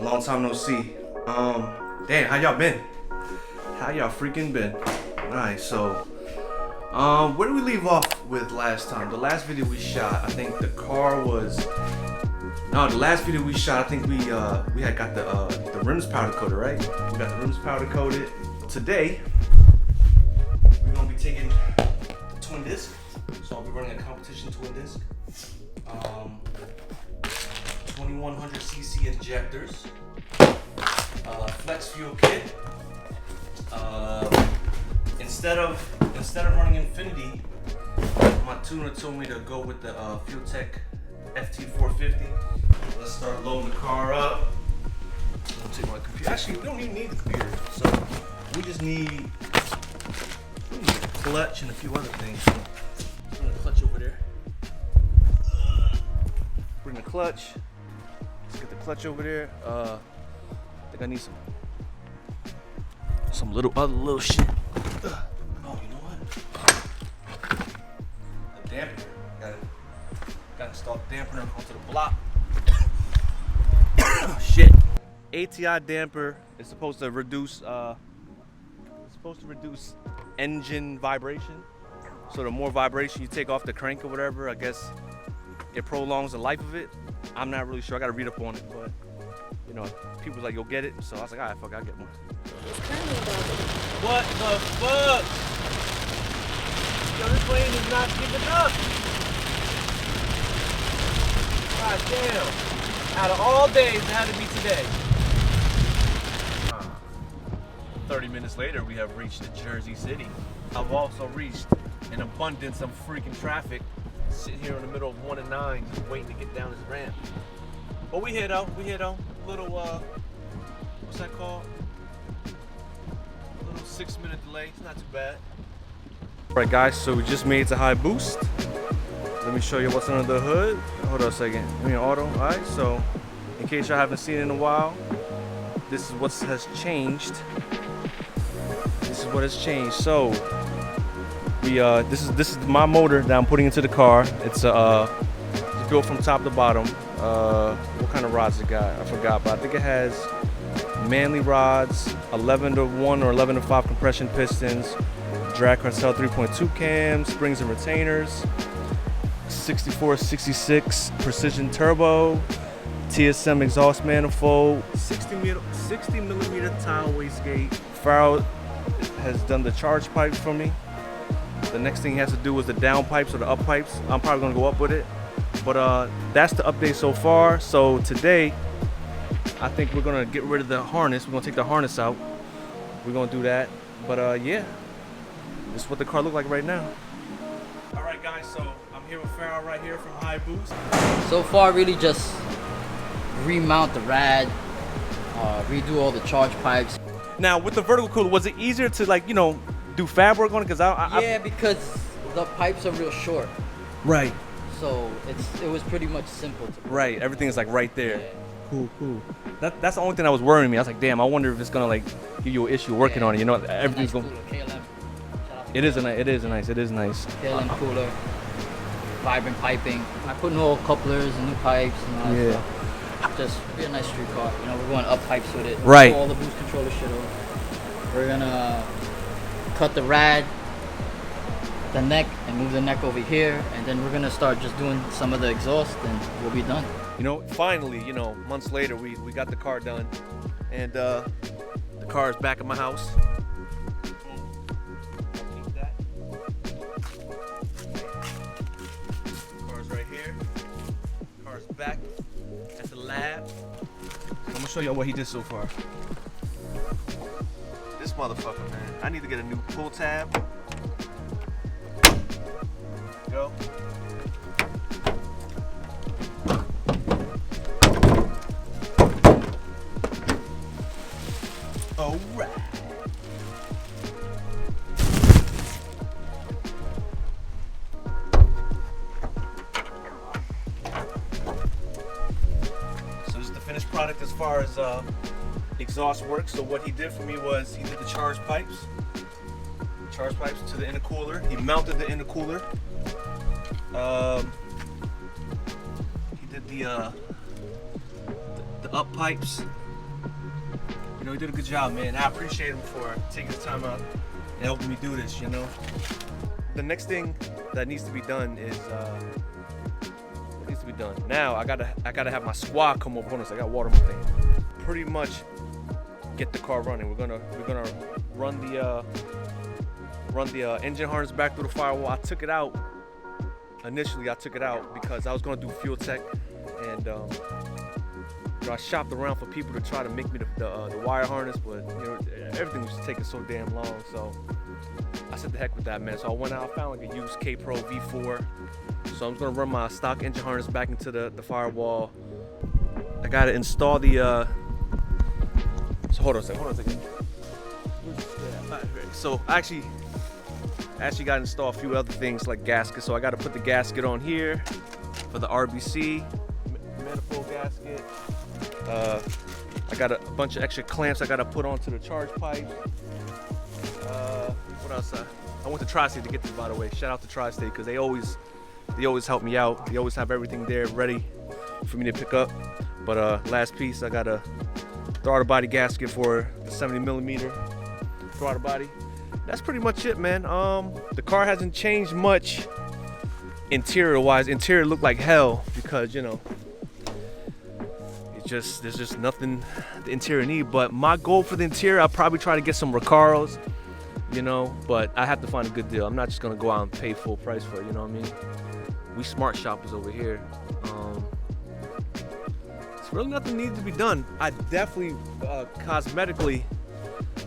long time no see. Damn, how y'all been? How y'all freaking been? Alright, so where did we leave off with last time? The last video we shot, I think the car was the last video we shot, I think we had got the rims powder coated, right? We got the rims powder coated. Today we're gonna be taking the twin disc. So I'll be running a competition twin disc. 2100cc injectors, flex fuel kit. Instead of running Infinity, my tuner told me to go with the Fuel Tech FT450. Let's start loading the car up. I'll take my computer. Actually, we don't even need the computer, so we just need a clutch and a few other things. Bring the clutch over there. Bring the clutch. Let's get the clutch over there. I think I need some little shit. Oh, you know what? The dampener. Gotta install the dampener onto the block. Oh, shit. ATI damper is supposed to reduce engine vibration. So the more vibration you take off the crank or whatever, I guess it prolongs the life of it. I'm not really sure. I gotta read up on it, but you know, people like, you'll get it. So I was like, all right, fuck, I'll get one. What the fuck? Yo, this plane is not giving up. God damn. Out of all days, it had to be today. 30 minutes later, we have reached Jersey City. I've also reached an abundance of freaking traffic. Sitting here in the middle of 1 and 9, just waiting to get down this ramp. But we here though. Little, what's that called? A little 6-minute delay. It's not too bad. All right, guys. So we just made it to hiboost. Let me show you what's under the hood. Hold on a second. We in auto. All right. So, in case y'all haven't seen it in a while, this is what has changed. This is what has changed. So. This is my motor that I'm putting into the car. It's built from top to bottom. What kind of rods it got? I forgot, but I think it has Manley rods, 11-to-1 or 11-to-5 compression pistons, drag cartel 3.2 cams, springs and retainers, 64-66 precision turbo, TSM exhaust manifold, 60 millimeter tile wastegate. Farrell has done the charge pipe for me. The next thing he has to do is the down pipes or the up pipes. I'm probably gonna go up with it. But that's the update so far. So today, I think we're gonna get rid of the harness. We're gonna take the harness out. We're gonna do that. But yeah, this is what the car looks like right now. All right, guys, so I'm here with Farrell right here from hiboost. So far, really just remount the rad, redo all the charge pipes. Now, with the vertical cooler, was it easier to, like, you know, do fab work on it? Yeah, because the pipes are real short. Right. So it was pretty much simple. Right. Everything is like right there. Yeah. Cool. That's the only thing that was worrying me. I was like, damn, I wonder if it's gonna like give you an issue working on it. You know, everything's nice going. KLM. Shout out to It is nice. KLM cooler, vibrant piping. I put new couplers and new pipes and all that stuff. Just be a nice street car. You know, we're going up pipes with it. Right. All the boost controller shit off. We're gonna cut the rad, the neck, and move the neck over here, and then we're gonna start just doing some of the exhaust, and we'll be done. You know, finally, you know, months later, we got the car done, and the car is back at my house. Car's right here. Car's back at the lab. I'm gonna show y'all what he did so far. This motherfucker, man. I need to get a new pull tab. Go. All right. So this is the finished product as far as exhaust works. So what he did for me was he did the charge pipes to the intercooler. He mounted the intercooler. He did the up pipes You know, he did a good job, man. I appreciate him for taking his time out and helping me do this, you know. The next thing that needs to be done is what needs to be done. Now I gotta have my squad come over on us. I got water in my thing. Pretty much get the car running. We're gonna run the engine harness back through the firewall. I took it out initially. I took it out because I was gonna do fuel tech, and you know, I shopped around for people to try to make me the wire harness, but you know, everything was just taking so damn long. So I said the heck with that, man. So I went out, found like a used K Pro V4. So I'm just gonna run my stock engine harness back into the firewall. I gotta install the. So hold on a second. So I actually got to install a few other things like gaskets. So I got to put the gasket on here for the RBC manifold gasket. I got a bunch of extra clamps I got to put onto the charge pipe. What else? I went to Tri-State to get this, by the way. Shout out to Tri-State because they always help me out. They always have everything there ready for me to pick up. But last piece, I got a throttle body gasket for the 70mm throttle body. That's pretty much it, man. The car hasn't changed much interior wise. Interior looked like hell because, you know, there's just nothing the interior need. But my goal for the interior, I'll probably try to get some Recaros, you know, but I have to find a good deal. I'm not just gonna go out and pay full price for it, you know what I mean? We smart shoppers over here. It's really nothing needs to be done. I definitely, cosmetically,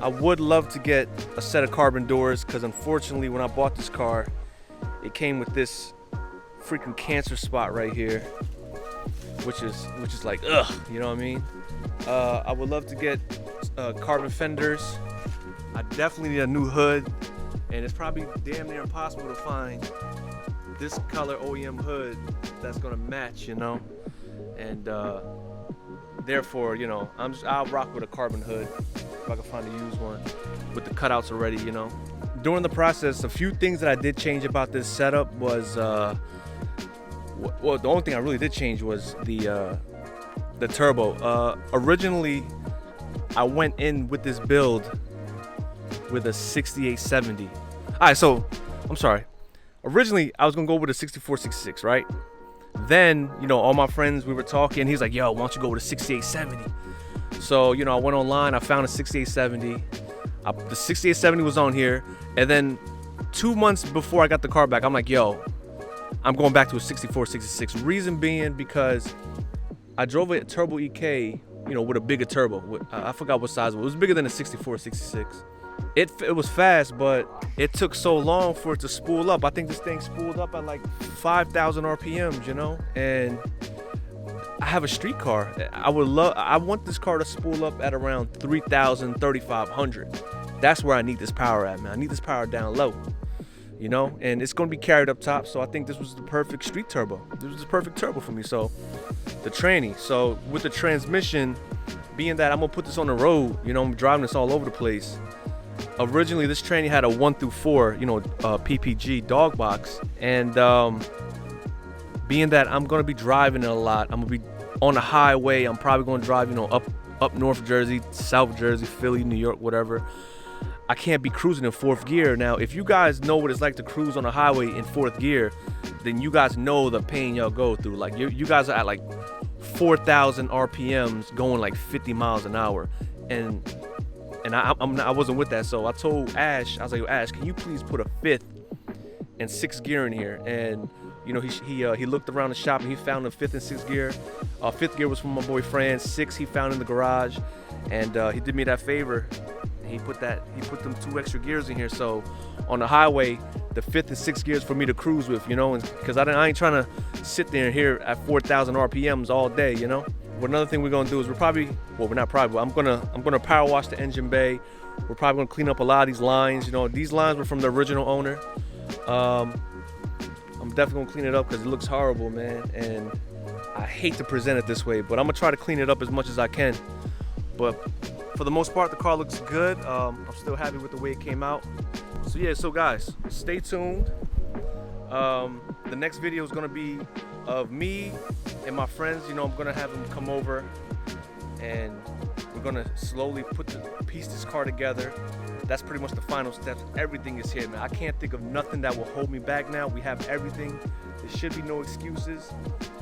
I would love to get a set of carbon doors because unfortunately when I bought this car, it came with this freaking cancer spot right here, which is like, ugh, you know what I mean? I would love to get carbon fenders. I definitely need a new hood, and it's probably damn near impossible to find this color OEM hood that's gonna match, you know? And therefore, you know, I'll rock with a carbon hood if I can find a used one with the cutouts already, you know. During the process, a few things that I did change about this setup was, well, the only thing I really did change was the turbo. Originally, I went in with this build with a 6870. All right, so I'm sorry. Originally, I was gonna go with a 6466, right? Then, you know, all my friends, we were talking. He's like, yo, why don't you go with a 6870? So, you know, I went online, I found a 6870. The 6870 was on here. And then 2 months before I got the car back, I'm like, yo, I'm going back to a 6466. Reason being because I drove a turbo EK, you know, with a bigger turbo. I forgot what size it was. It was bigger than a 6466. It was fast, but it took so long for it to spool up. I think this thing spooled up at like 5,000 RPMs, you know? And I have a street car. I want this car to spool up at around 3,000, 3,500. That's where I need this power at, man. I need this power down low, you know? And it's gonna be carried up top, so I think this was the perfect street turbo. This was the perfect turbo for me. So the tranny. So with the transmission, being that I'm gonna put this on the road, you know, I'm driving this all over the place. Originally, this tranny had a 1 through 4, you know, PPG dog box, and being that I'm gonna be driving it a lot, I'm gonna be on the highway. I'm probably gonna drive, you know, up North Jersey, South Jersey, Philly, New York, whatever. I can't be cruising in 4th gear. Now, if you guys know what it's like to cruise on the highway in 4th gear, then you guys know the pain y'all go through. Like you guys are at like 4,000 RPMs going like 50 miles an hour, and I wasn't with that. So I told Ash, I was like, yo, Ash, can you please put a 5th and 6th gear in here? And you know, he looked around the shop and he found a 5th and 6th gear. 5th gear was from my boy Fran. 6th he found in the garage, and he did me that favor. He put them 2 extra gears in here. So on the highway, the 5th and 6th gears for me to cruise with, you know, because I ain't trying to sit there here at 4,000 RPMs all day, you know. But another thing we're gonna do is we're not probably, I'm gonna power wash the engine bay. We're probably gonna clean up a lot of these lines. You know, these lines were from the original owner. I'm definitely gonna clean it up because it looks horrible, man. And I hate to present it this way, but I'm gonna try to clean it up as much as I can. But for the most part, the car looks good. I'm still happy with the way it came out. So yeah, so guys, stay tuned. The next video is gonna be of me and my friends. You know, I'm gonna have them come over and We're gonna slowly piece this car together. That's pretty much the final steps. Everything is here, man. I can't think of nothing that will hold me back now. We have everything. There should be no excuses.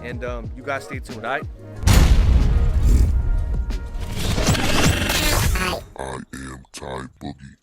And you guys stay tuned, all right? I am Ty Boogie.